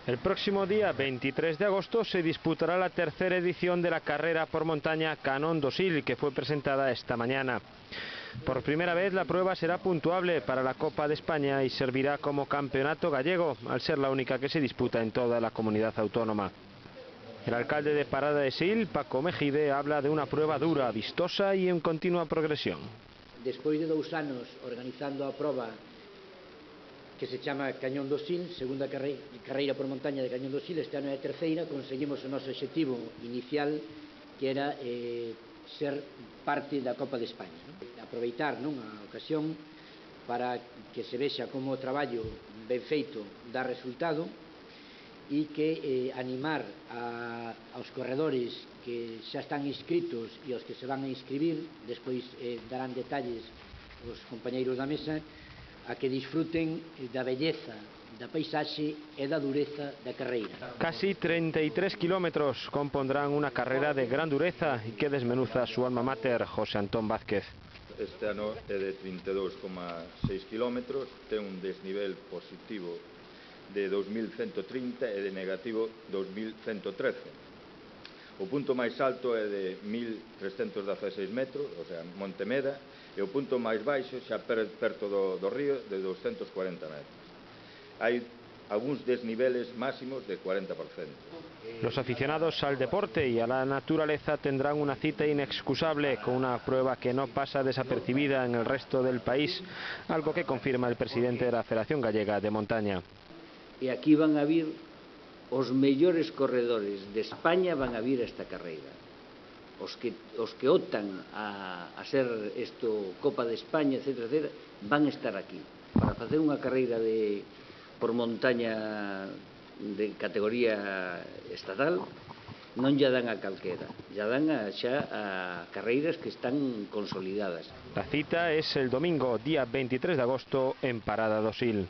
El próximo día 23 de agosto se disputará la tercera edición de la carrera por montaña Canón do Sil, que fue presentada esta mañana. Por primera vez la prueba será puntuable para la Copa de España y servirá como campeonato gallego, al ser la única que se disputa en toda la comunidad autónoma. El alcalde de Parada de Sil, Paco Mejide, habla de una prueba dura, vistosa y en continua progresión. Despois de 2 anos organizando a proba que se chama Cañón do Sil, segunda carreira por montaña de Cañón do Sil, este ano é a terceira, conseguimos o noso objetivo inicial, que era ser parte da Copa de España, non? Aproveitar a ocasión para que se vexa como o traballo ben feito dá resultado e que animar aos corredores que xa están inscritos e aos que se van a inscribir, despois darán detalles os compañeiros da mesa, a que disfruten da belleza da paisaxe e da dureza da carreira. Casi 33 kilómetros compondrán una carrera de gran dureza y que desmenuza su alma mater, José Antón Vázquez. Este ano é de 32,6 kilómetros, ten un desnivel positivo de 2.130 e de negativo 2.113. O punto máis alto é de 1.316 metros, o sea, Montemeda, e o punto máis baixo, xa perto do río, de 240 metros. Hai algúns desniveles máximos de 40%. Los aficionados al deporte y a la naturaleza tendrán una cita inexcusable con una prueba que no pasa desapercibida en el resto del país, algo que confirma el presidente de la Federación Gallega de Montaña. E aquí van a vir os mellores corredores de España, van a vir a esta carreira. Os que optan a ser isto Copa de España, etc., van a estar aquí para facer unha carreira por montaña de categoría estatal. Non lla dan a calquera, lla dan xa a carreiras que están consolidadas. La cita es el domingo, día 23 de agosto, en Parada do Sil.